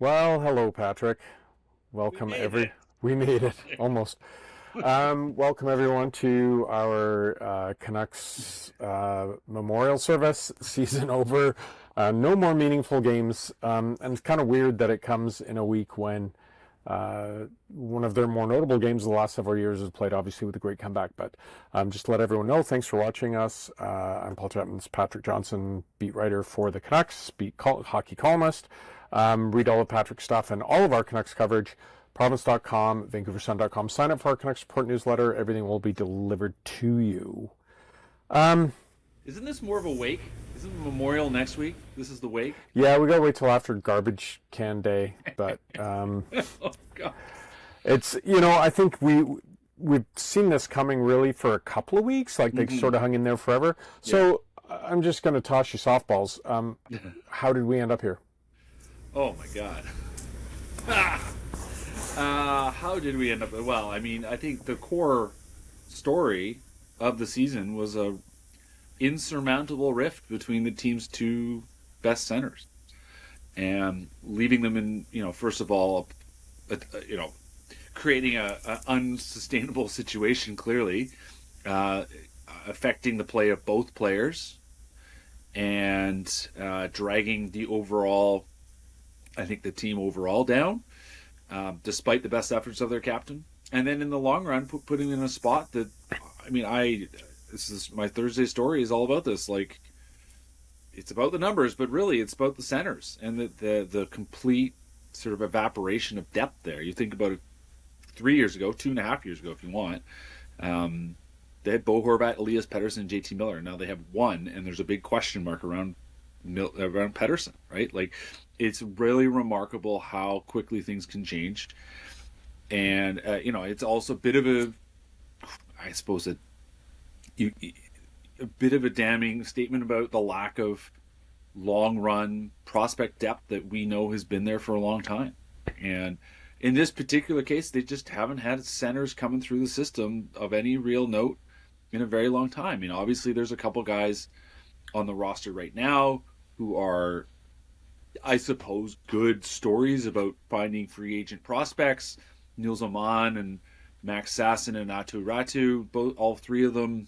Well, hello, Patrick. We Welcome made it. We made it almost. Welcome everyone to our Canucks memorial service. Season over. No more meaningful games, and it's kind of weird that it comes in a week when one of their more notable games of the last several years is played, obviously, with a great comeback. But just to let everyone know, thanks for watching us. I'm Paul Chapman's Patrick Johnston, beat writer for the Canucks, hockey columnist. Read all of Patrick's stuff and all of our Canucks coverage, province.com, vancouversun.com. Sign up for our Canucks Report newsletter. Everything will be delivered to you. Isn't this more of a wake? Isn't the memorial next week? This is the wake? Yeah, we got to wait till after garbage can day. But Oh, God. it's, I think we've seen this coming really for a couple of weeks. Like they sort of hung in there forever. So I'm just going to toss you softballs. How did we end up here? Oh, my God. How did we end up? Well, I mean, I think the core story of the season was a insurmountable rift between the team's two best centers, and leaving them in, first of all, creating a unsustainable situation, clearly, affecting the play of both players, and dragging the overall, I think, the team overall down, despite the best efforts of their captain. And then in the long run, putting them in a spot that, I mean, this is my Thursday story is all about this. Like, it's about the numbers, but really it's about the centers and the complete sort of evaporation of depth there. You think about it 3 years ago, 2.5 years ago, if you want. They had Bo Horvat, Elias Pettersson, and JT Miller. Now they have one, and there's a big question mark around Pettersson, right? Like, it's really remarkable how quickly things can change. And, it's also a bit of a, I suppose, a bit of a damning statement about the lack of long-run prospect depth that we know has been there for a long time. And in this particular case, they just haven't had centers coming through the system of any real note in a very long time. I mean, obviously, there's a couple guys on the roster right now who are, I suppose, good stories about finding free agent prospects. Nils Oman and Max Sasson and Atu Ratu, all three of them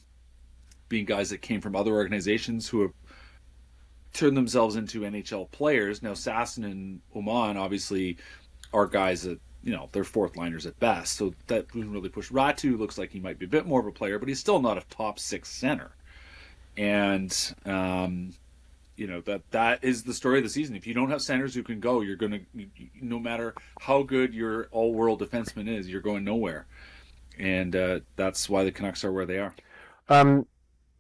being guys that came from other organizations who have turned themselves into NHL players. Now, Sasson and Oman obviously are guys that, they're fourth liners at best, so that doesn't really push. Ratu looks like he might be a bit more of a player, but he's still not a top six center. And that is the story of the season. If you don't have centers who can go, you're going to, no matter how good your all-world defenseman is, you're going nowhere. And that's why the Canucks are where they are.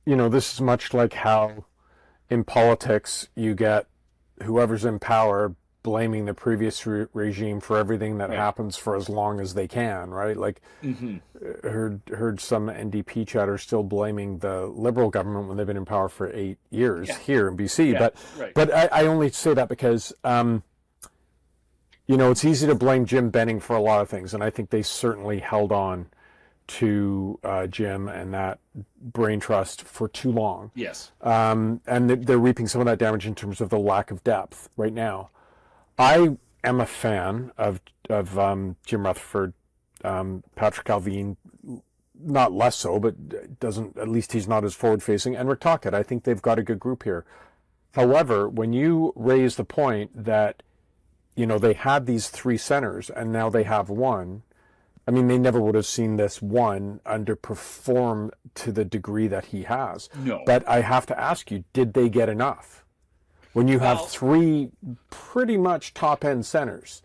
This is much like how in politics you get whoever's in power blaming the previous regime for everything that happens for as long as they can, right? Like, heard some NDP chatter still blaming the Liberal government when they've been in power for 8 years here in BC. But I only say that because, it's easy to blame Jim Benning for a lot of things, and I think they certainly held on to Jim and that brain trust for too long. Yes. And they're reaping some of that damage in terms of the lack of depth right now. I am a fan of Jim Rutherford, Patrick Alvin, not less so, but doesn't, at least he's not as forward facing, and Rick Tocchet. I think they've got a good group here. However, when you raise the point that, they had these three centers and now they have one, I mean, they never would have seen this one underperform to the degree that he has. No. But I have to ask you, did they get enough? When you have three pretty much top-end centers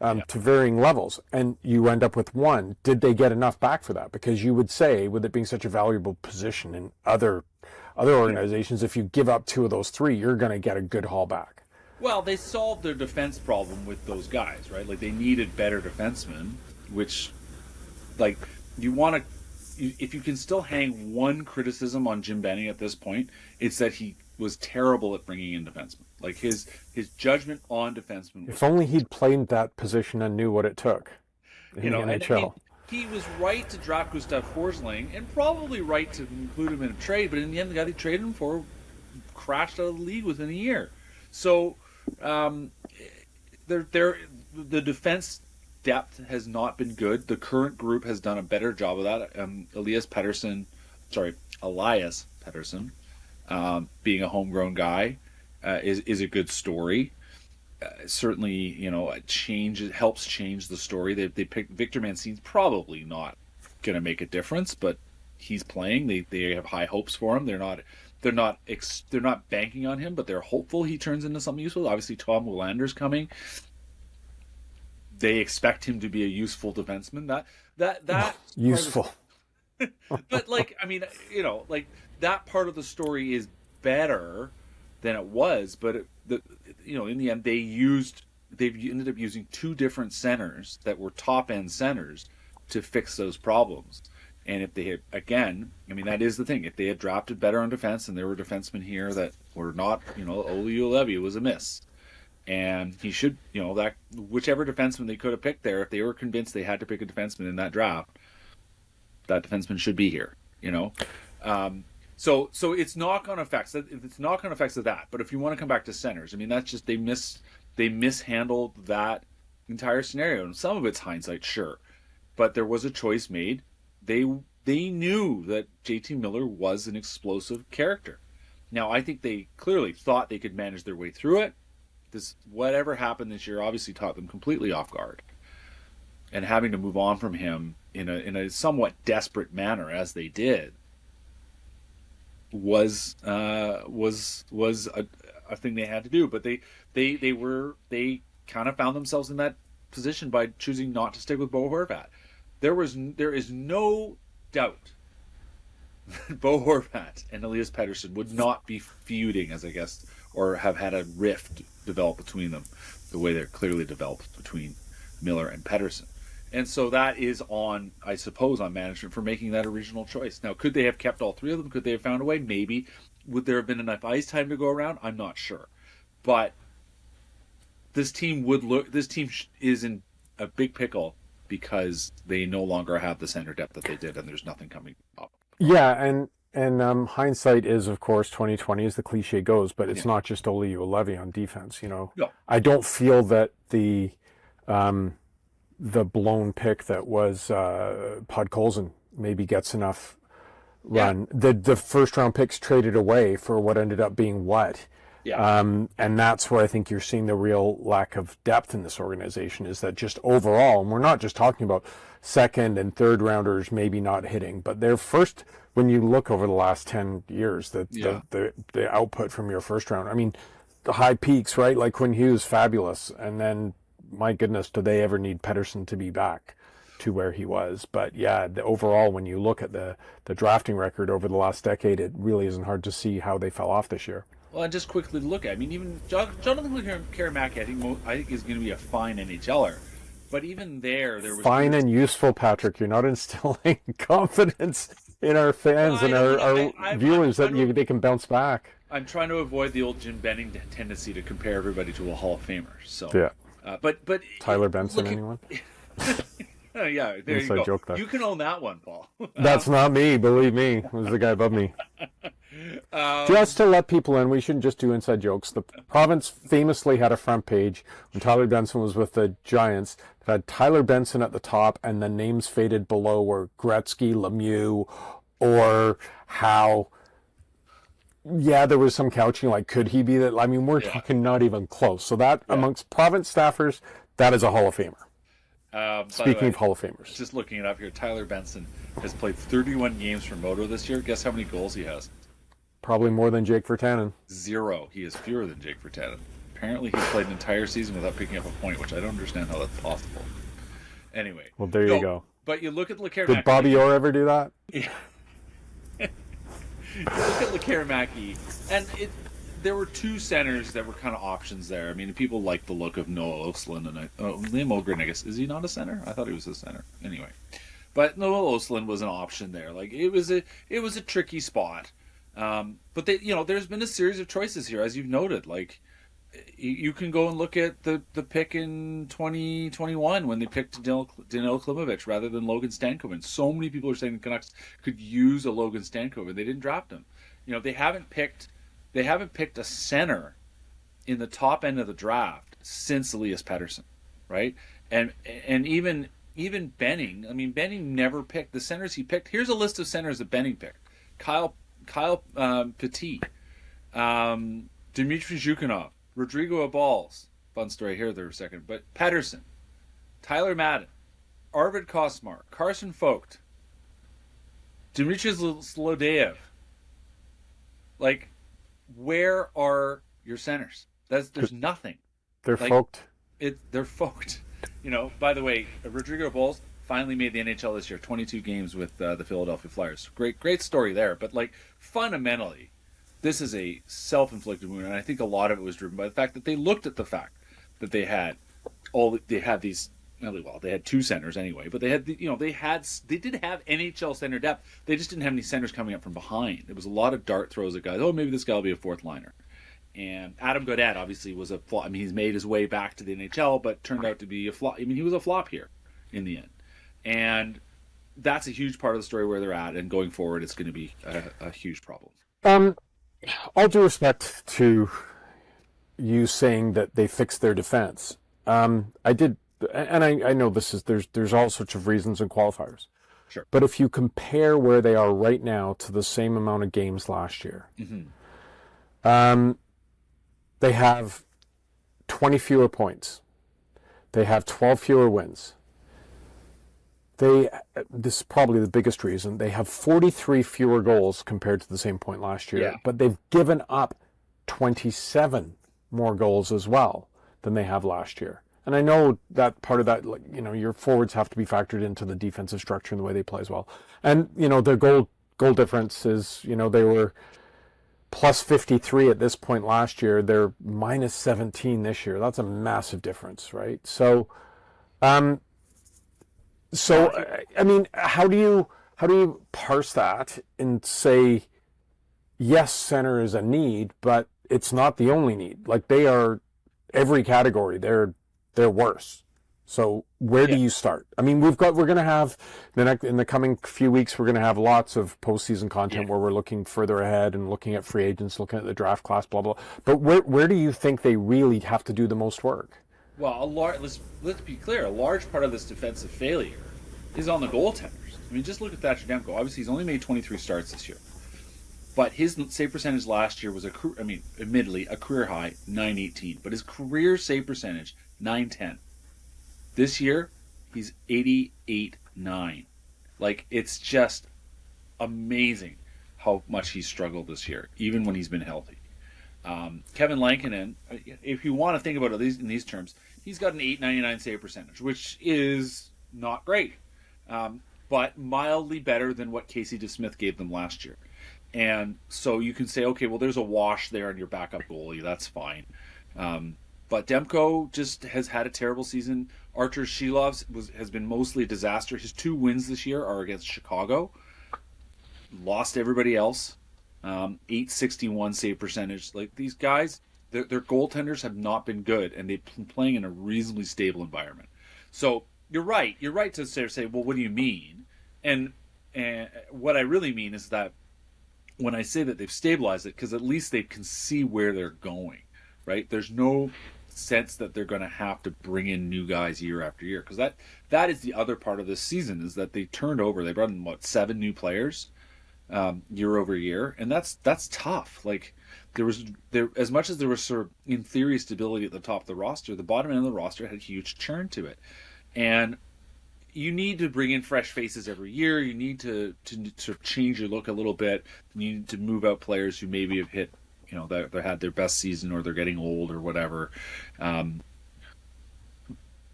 to varying levels, and you end up with one, did they get enough back for that? Because you would say, with it being such a valuable position in other organizations, if you give up two of those three, you're going to get a good haul back. Well, they solved their defense problem with those guys, right? Like, they needed better defensemen, which, like, if you can still hang one criticism on Jim Benning at this point, it's that he was terrible at bringing in defensemen. Like, his judgment on defensemen. If only he'd played that position and knew what it took in the NHL. He was right to drop Gustav Forsling and probably right to include him in a trade, but in the end, the guy they traded him for crashed out of the league within a year. So the defense depth has not been good. The current group has done a better job of that. Elias Pettersson, being a homegrown guy, is a good story. Certainly, it helps change the story. They picked Victor Mancini's probably not going to make a difference, but he's playing. They have high hopes for him. They're not banking on him, but they're hopeful he turns into something useful. Obviously, Tom Willander's coming. They expect him to be a useful defenseman. That useful. But that part of the story is better than it was. But in the end, they've ended up using two different centers that were top end centers to fix those problems. And if they had, again, that is the thing. If they had drafted better on defense, and there were defensemen here that were not, Olli Juolevi was a miss. And he should, that whichever defenseman they could have picked there, if they were convinced they had to pick a defenseman in that draft, that defenseman should be here, So it's not going to affect. It's not going to affect that. But if you want to come back to centers, that's just they mishandled that entire scenario. And some of it's hindsight, sure, but there was a choice made. They knew that JT Miller was an explosive character. Now I think they clearly thought they could manage their way through it. Whatever happened this year obviously caught them completely off guard, and having to move on from him in a somewhat desperate manner as they did was a thing they had to do. But they kind of found themselves in that position by choosing not to stick with Bo Horvat. There is no doubt that Bo Horvat and Elias Pettersson would not be feuding, as I guess, or have had a rift develop between them the way they're clearly developed between Miller and Pettersson. And so that is on management for making that original choice. Now, could they have kept all three of them? Could they have found a way? Maybe. Would there have been enough ice time to go around? I'm not sure. But this team is in a big pickle because they no longer have the center depth that they did, and there's nothing coming up. Yeah, and hindsight is, of course, 2020 as the cliche goes, but it's not just Olli Juolevi on defense. No. I don't feel that the blown pick that was Podkolzin maybe gets enough run. Yeah. The first round picks traded away for what ended up being what. Yeah. And that's where I think you're seeing the real lack of depth in this organization, is that just overall, and we're not just talking about second and third rounders maybe not hitting, but their first, when you look over the last 10 years, the output from your first round, the high peaks, right? Like Quinn Hughes, fabulous. And then, my goodness, do they ever need Pettersson to be back to where he was? But yeah, overall, when you look at the drafting record over the last decade, it really isn't hard to see how they fell off this year. Well, and just quickly look at, even Jonathan Karamaki, I think is going to be a fine NHLer. But even there was fine and useful, Patrick. You're not instilling confidence in our fans and our viewers that they can bounce back. I'm trying to avoid the old Jim Benning tendency to compare everybody to a Hall of Famer. So yeah, but Tyler Benson, anyone? Yeah, there you go. Joke there. You can own that one, Paul. That's not me, believe me. It was the guy above me. Just to let people in, we shouldn't just do inside jokes. The province famously had a front page when Tyler Benson was with the Giants that had Tyler Benson at the top, and the names faded below were Gretzky, Lemieux, or Howe. Yeah, there was some couching, like, could he be that? We're talking not even close. So that, amongst province staffers, that is a Hall of Famer. Speaking of Hall of Famers. Just looking it up here, Tyler Benson has played 31 games for Moto this year. Guess how many goals he has? Probably more than Jake Virtanen. 0. He is fewer than Jake Virtanen. Apparently he played an entire season without picking up a point, which I don't understand how that's possible. Anyway. Well, there you go. But you look at Lekaramaki. Did Bobby Orr ever do that? Yeah. You look at Lekaramaki, and there were two centers that were kind of options there. People like the look of Noah Oslin and Liam Ogren, I guess. Is he not a center? I thought he was a center. Anyway. But Noah Oslin was an option there. It was a tricky spot. But there's been a series of choices here, as you've noted. You can go and look at the pick in 2021 when they picked Danil Klimovich rather than Logan Stankoven. So many people are saying the Canucks could use a Logan Stankoven. They didn't draft him. They haven't picked a center in the top end of the draft since Elias Pettersson, right? And even Benning. I mean, Benning never picked the centers he picked. Here's a list of centers that Benning picked: Kyle Petit, Dmitry Zhukanov, Rodrigo Abals. Fun story here there a second. But Pettersson, Tyler Madden, Arvid Kosmar, Carson Vogt, Dmitry Zlodeyev. Like, where are your centers? There's nothing. They're like, Vogt. They're Vogt. You know, by the way, Rodrigo Abals finally made the NHL this year, 22 games with the Philadelphia Flyers. Great story there. But, like, fundamentally, this is a self-inflicted wound, and I think a lot of it was driven by the fact that they looked at the fact that they had these. Well, they had two centers anyway, but they did have NHL center depth. They just didn't have any centers coming up from behind. There was a lot of dart throws at guys. Oh, maybe this guy will be a fourth liner. And Adam Gaudette obviously was a flop. I mean, he's made his way back to the NHL, but turned out to be a flop. I mean, he was a flop here in the end. And that's a huge part of the story where they're at. And going forward, it's going to be a huge problem. All due respect to you saying that they fixed their defense, I did. And I know there's all sorts of reasons and qualifiers. Sure. But if you compare where they are right now to the same amount of games last year, they have 20 fewer points. They have 12 fewer wins. This is probably the biggest reason. They have 43 fewer goals compared to the same point last year, but they've given up 27 more goals as well than they have last year. And I know that part of that, like, you know, your forwards have to be factored into the defensive structure and the way they play as well. And, you know, their goal difference is, you know, they were plus 53 at this point last year. They're minus 17 this year. That's a massive difference, right? So, I mean, how do you parse that and say, yes, center is a need, but it's not the only need. Like, they are every category. They're worse. So where do you start? I mean, we're going to have in the coming few weeks, we're going to have lots of postseason content where we're looking further ahead and looking at free agents, looking at the draft class, blah, blah. But where do you think they really have to do the most work? Well, let's be clear. A large part of this defensive failure is on the goaltenders. I mean, just look at Thatcher Demko. Obviously, he's only made 23 starts this year. But his save percentage last year was admittedly a career high, .918. But his career save percentage, .910. This year, he's 88.9. Like, it's just amazing how much he's struggled this year, even when he's been healthy. Kevin Lankinen, if you want to think about it in these terms, he's got an .899 save percentage, which is not great, but mildly better than what Casey DeSmith gave them last year. And so you can say, okay, well, there's a wash there on your backup goalie. That's fine. But Demko just has had a terrible season. Artur Shilov has been mostly a disaster. His 2 wins this year are against Chicago. Lost everybody else. .861 save percentage. Like, these guys, their goaltenders have not been good, and they've been playing in a reasonably stable environment. So you're right. You're right to say, well, what do you mean? And what I really mean is that when I say that they've stabilized it, because at least they can see where they're going, right? There's no sense that they're going to have to bring in new guys year after year, because that is the other part of this season, is that they turned over. They brought in 7 new players year over year, and that's tough. Like, there as much as there was sort of, in theory, stability at the top of the roster, the bottom end of the roster had huge churn to it, and you need to bring in fresh faces every year. You need to sort of change your look a little bit. You need to move out players who maybe have hit, you know, they had their best season, or they're getting old or whatever.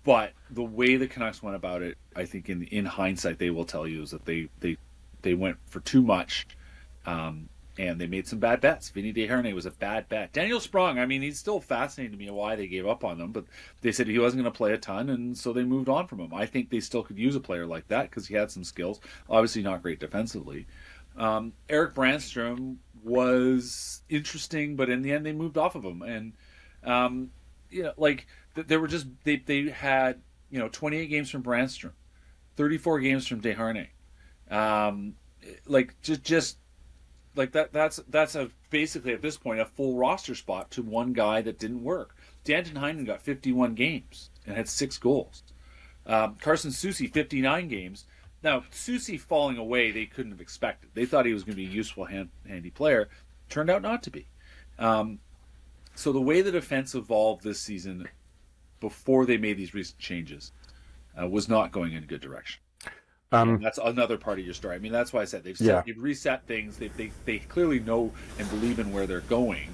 But the way the Canucks went about it, I think in hindsight, they will tell you, is that they went for too much, and they made some bad bets. Vinny Desharnais was a bad bet. Daniel Sprong, I mean, he's still fascinating to me why they gave up on them, but they said he wasn't going to play a ton, and so they moved on from him. I think they still could use a player like that because he had some skills. Obviously not great defensively. Eric Brandstrom was interesting, but in the end they moved off of him. And like, they were just they had 28 games from Brandstrom, 34 games from Desharnais. Like, just like that's a basically at this point a full roster spot to one guy that didn't work. Danton Heinen got 51 games and had 6 goals. Carson Soucy, 59 games. Now, Soucy falling away, they couldn't have expected. They thought he was going to be a useful, handy player. Turned out not to be. So the way the defense evolved this season before they made these recent changes was not going in a good direction. That's another part of your story. I mean, that's why I said they've reset things. They clearly know and believe in where they're going.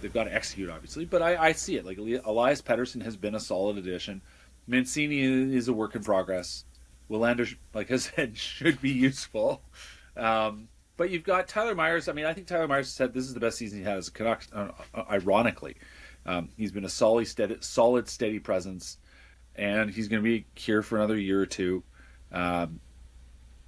They've got to execute, obviously. But I see it. Like, Elias Pettersson has been a solid addition. Mancini is a work in progress. Willander, like I said, should be useful. But you've got Tyler Myers. I mean, I think Tyler Myers said this is the best season he had as a Canucks, ironically. He's been a solid, steady presence, and he's going to be here for another year or two.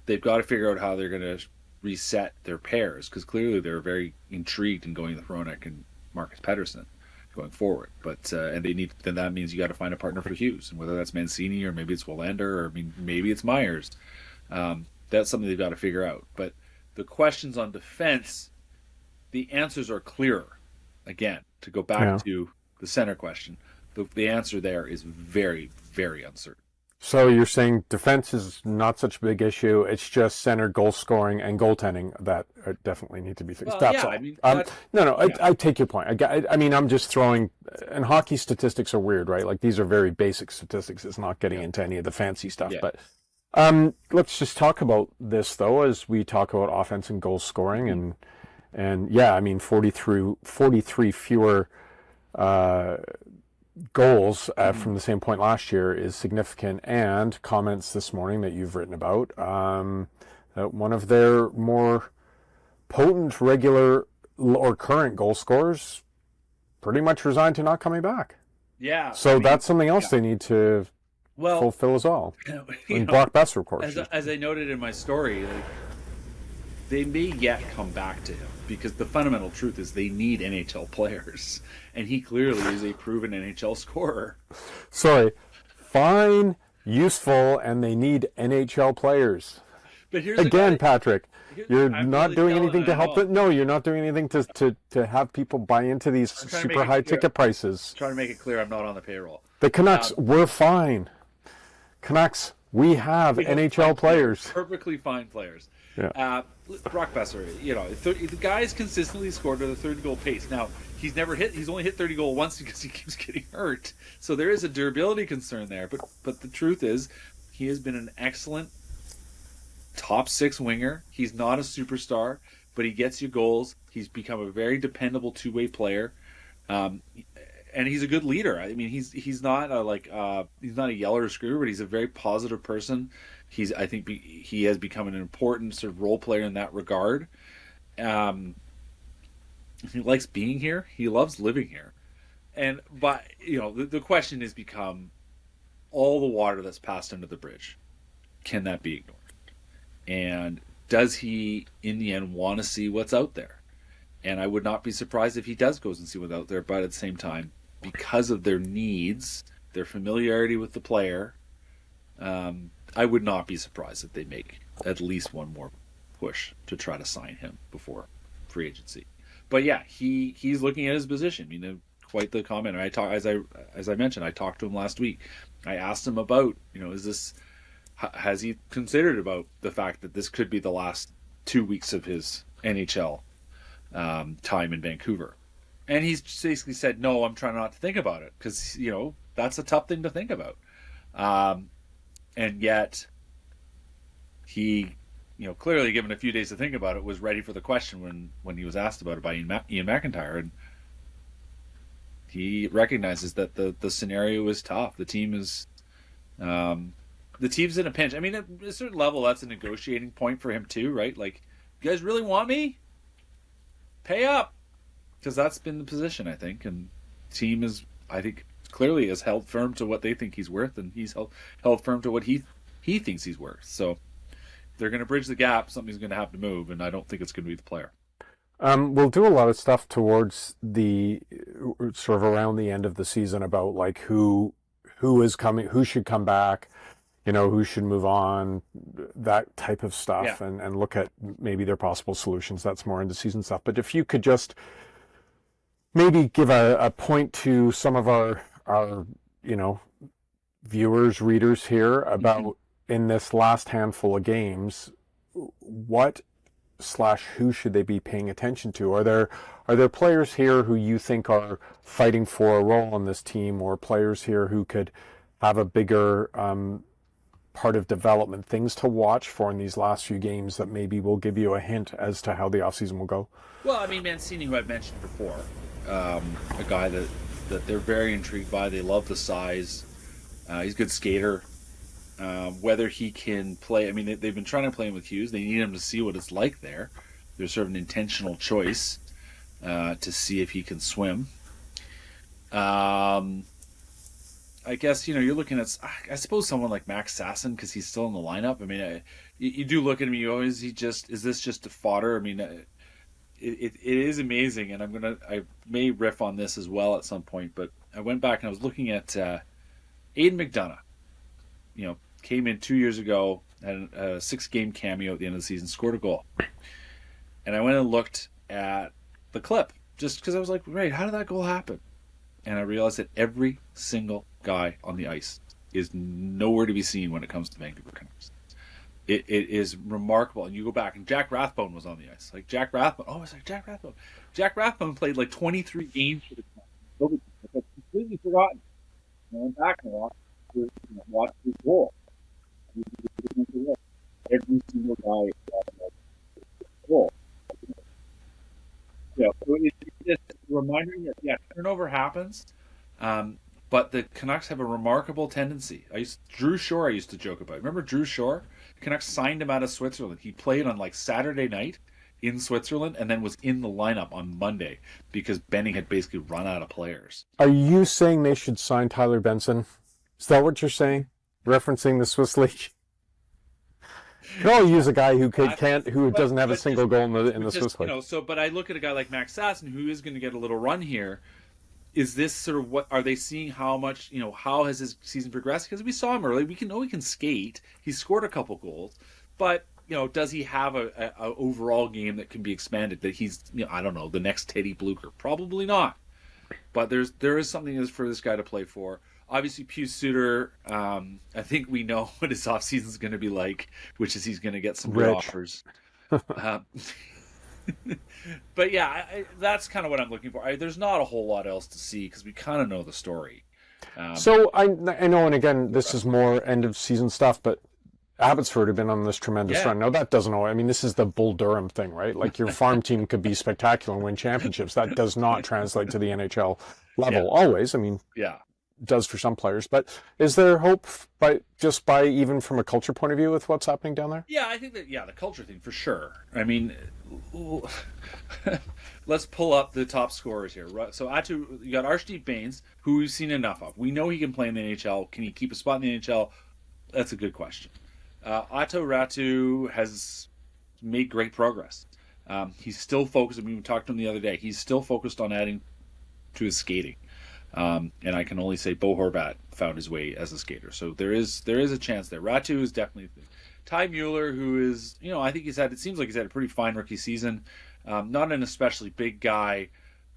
They've got to figure out how they're going to reset their pairs, because clearly they're very intrigued in going with Hronek and Marcus Pettersson going forward. But and then that means you got to find a partner for Hughes, and whether that's Mancini or maybe it's Willander or maybe it's Myers. That's something they've got to figure out. But the questions on defense, the answers are clearer. Again, to go back to the center question, the answer there is very, very uncertain. So you're saying defense is not such a big issue. It's just center goal scoring and goaltending that definitely need to be fixed. Well, That's yeah, all. I mean, I take your point. I mean, I'm just throwing, and hockey statistics are weird, right? Like, these are very basic statistics. It's not getting into any of the fancy stuff. Yeah. But let's just talk about this, though, as we talk about offense and goal scoring. And yeah, I mean, 43 fewer goals from the same point last year is significant, and comments this morning that you've written about, that one of their more potent regular or current goal scorers pretty much resigned to not coming back. Yeah. So that's something else they need to fulfill as well. And Brock Boeser, of course. As I noted in my story, like, they may yet come back to him, because the fundamental truth is they need NHL players, and he clearly is a proven NHL scorer. Sorry, fine, useful, and they need NHL players. But here's again, Patrick, you're not really doing anything to help it. No, you're not doing anything to have people buy into these super high ticket prices. I'm trying to make it clear I'm not on the payroll. The Canucks, we're fine. Canucks, we have NHL players. Perfectly fine players. Yeah. Brock Boeser, the guy's consistently scored at a 30-goal pace. Now, he's only hit 30 goal once because he keeps getting hurt. So there is a durability concern there. But the truth is, he has been an excellent top 6 winger. He's not a superstar, but he gets you goals. He's become a very dependable two-way player. And he's a good leader. I mean, he's not he's not a yeller or screamer, but he's a very positive person. I think he has become an important sort of role player in that regard. He likes being here. He loves living here. But the question has become, all the water that's passed under the bridge, can that be ignored? And does he, in the end, want to see what's out there? And I would not be surprised if he does go and see what's out there, but at the same time, because of their needs, their familiarity with the player, I would not be surprised if they make at least one more push to try to sign him before free agency. But yeah, he's looking at his position. Quite the comment. As I mentioned, I talked to him last week. I asked him about, has he considered about the fact that this could be the last 2 weeks of his NHL time in Vancouver, and he's basically said, no, I'm trying not to think about it, because that's a tough thing to think about. And yet he, clearly, given a few days to think about it, was ready for the question when he was asked about it by Ian McIntyre, and he recognizes that the scenario is tough. The team's in a pinch. I mean, at a certain level, that's a negotiating point for him too, right? Like, you guys really want me? Pay up, because that's been the position, I think, and the team is, I think, clearly has held firm to what they think he's worth, and he's held firm to what he thinks he's worth. So if they're going to bridge the gap, something's going to have to move, and I don't think it's going to be the player. We'll do a lot of stuff towards the sort of around the end of the season about like who is coming, who should come back, who should move on, that type of stuff, and look at maybe their possible solutions. That's more into season stuff. But if you could just maybe give a point to some of our viewers, readers here about in this last handful of games, what / who should they be paying attention to? Are there players here who you think are fighting for a role on this team, or players here who could have a bigger part of development, things to watch for in these last few games that maybe will give you a hint as to how the offseason will go? Well, I mean, Mancini, who I've mentioned before, a guy that they're very intrigued by. They love the size. He's a good skater. Whether he can play, I mean, they've been trying to play him with Hughes. They need him to see what it's like there. There's sort of an intentional choice to see if he can swim. I guess, you're looking at, I suppose, someone like Max Sasson, because he's still in the lineup. I mean, you do look at him, is this just a fodder? I mean, it is amazing, and I may riff on this as well at some point, but I went back and I was looking at Aidan McDonough. Came in 2 years ago, had a 6-game cameo at the end of the season, scored a goal. And I went and looked at the clip, just because I was like, right, how did that goal happen? And I realized that every single guy on the ice is nowhere to be seen when it comes to Vancouver Canucks. It is remarkable. And you go back, and Jack Rathbone was on the ice. Like, Jack Rathbone. Oh, it's like Jack Rathbone. Jack Rathbone played like 23 games for the Canucks. It's completely forgotten. I went back and watched his goal. Every single guy goal. Yeah, so it's just a reminder that turnover happens, but the Canucks have a remarkable tendency. Drew Shore, I used to joke about. Remember Drew Shore? Canucks signed him out of Switzerland. He played on like Saturday night in Switzerland and then was in the lineup on Monday because Benning had basically run out of players. Are you saying they should sign Tyler Benson? Is that what you're saying? Referencing the Swiss League? You can only use a guy who doesn't have a single goal in the Swiss League. But I look at a guy like Max Sasson, who is going to get a little run here. Is this sort of what are they seeing? How much, how has his season progressed? Because we saw him early. We know he can skate. He scored a couple goals, but does he have a overall game that can be expanded? That he's, I don't know, the next Teddy Blucher? Probably not. But there is something for this guy to play for. Obviously, Pius Suter, I think we know what his offseason is going to be like, which is he's going to get some good offers. But yeah, that's kind of what I'm looking for. There's not a whole lot else to see because we kind of know the story. So I know, and again, this is more end of season stuff, but Abbotsford have been on this tremendous run. Now, that doesn't always, I mean, this is the Bull Durham thing, right? Like, your farm team could be spectacular and win championships. That does not translate to the NHL level always. I mean, does for some players, but is there hope by even from a culture point of view with what's happening down there? Yeah, I think that the culture thing for sure. I mean, let's pull up the top scorers here. So you got Arshdeep Bains, who we've seen enough of. We know he can play in the NHL. Can he keep a spot in the NHL? That's a good question. Ato Ratu has made great progress. He's still focused. I mean, we talked to him the other day. He's still focused on adding to his skating. And I can only say Bo Horvat found his way as a skater. So there is a chance there. Ratu is definitely Ty Mueller, who is, I think it seems like he's had a pretty fine rookie season. Not an especially big guy,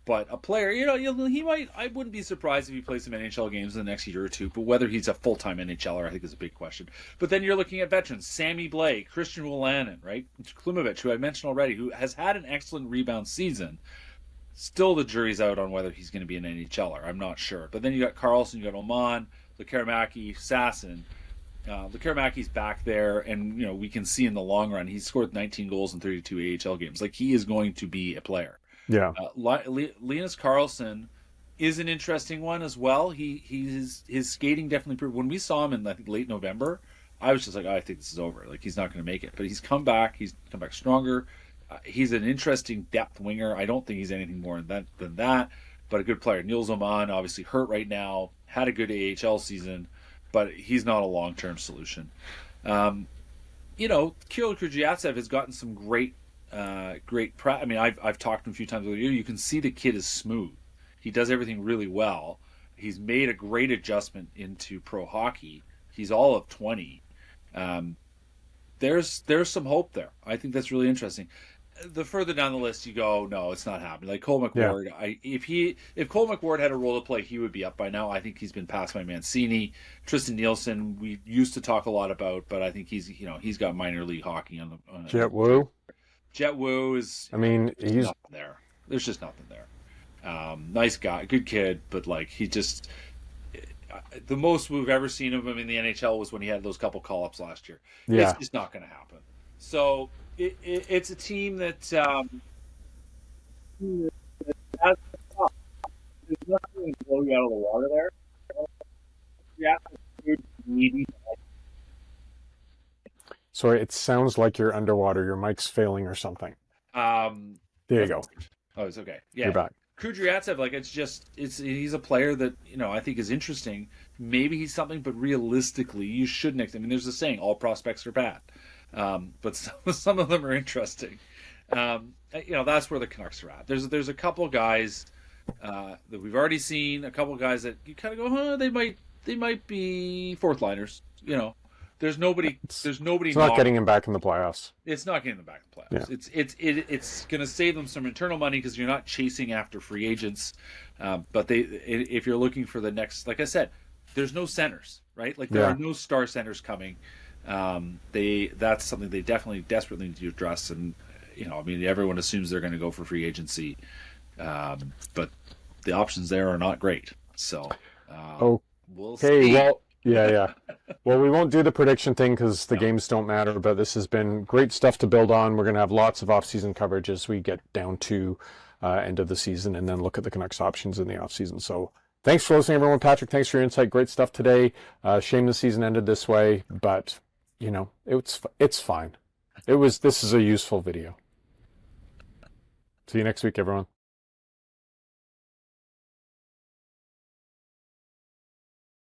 but a player, he might, I wouldn't be surprised if he plays some NHL games in the next year or two, but whether he's a full-time NHLer, I think is a big question. But then you're looking at veterans, Sammy Blais, Christian Wolanin, right? Klimovich, who I mentioned already, who has had an excellent rebound season. Still, the jury's out on whether he's going to be an NHLer. I'm not sure. But then you got Carlson, you got Oman, Lekaramaki, Sasson. Lekaramaki's back there, and we can see in the long run he's scored 19 goals in 32 AHL games. Like, he is going to be a player. Yeah. Linus Karlsson is an interesting one as well. His skating definitely proved. When we saw him in, I think, late November, I was just like, I think this is over. Like, he's not going to make it. But he's come back. He's come back stronger. He's an interesting depth winger. I don't think he's anything more than that, but a good player. Niels Oman, obviously hurt right now, had a good AHL season, but he's not a long-term solution. Kirill Kudryavtsev has gotten some great prep. I mean, I've talked to him a few times over the year. You can see the kid is smooth. He does everything really well. He's made a great adjustment into pro hockey. He's all of 20. There's some hope there. I think that's really interesting. the further down the list you go, no, it's not happening. Like Cole McWard, if Cole McWard had a role to play, he would be up by now. I think he's been passed by Mancini. Tristan Nielsen, we used to talk a lot about, but I think he's got minor league hockey on the. Jet Wu. Jet Wu is. I mean, he's nothing there. There's just nothing there. Nice guy, good kid, but like he just. The most we've ever seen of him in the NHL was when he had those couple call-ups last year. Yeah. It's just not going to happen. So it's a team that there's nothing to blow you out of the water there. Yeah. Sorry, it sounds like you're underwater. Your mic's failing or something. There you go. Oh, it's okay. Yeah. You're back. Kudryavtsev, like he's a player that I think is interesting. Maybe he's something, but realistically, you shouldn't. I mean, there's a saying: all prospects are bad, but some of them are interesting. That's where the Canucks are at. There's a couple guys that we've already seen. A couple guys that you kind of go, huh? They might be fourth liners. There's nobody. It's not getting him back in the playoffs. It's not getting them back in the playoffs. Yeah. It's going to save them some internal money because you're not chasing after free agents. But if you're looking for the next, like I said, there's no centers, right? Like there are no star centers coming. That's something they definitely desperately need to address. And everyone assumes they're going to go for free agency, but the options there are not great. So we'll see. Well. Yeah. Well, we won't do the prediction thing because the games don't matter, but this has been great stuff to build on. We're going to have lots of off-season coverage as we get down to end of the season and then look at the Canucks options in the off-season. So thanks for listening, everyone. Patrick, thanks for your insight. Great stuff today. Shame the season ended this way, but, it's fine. This is a useful video. See you next week, everyone.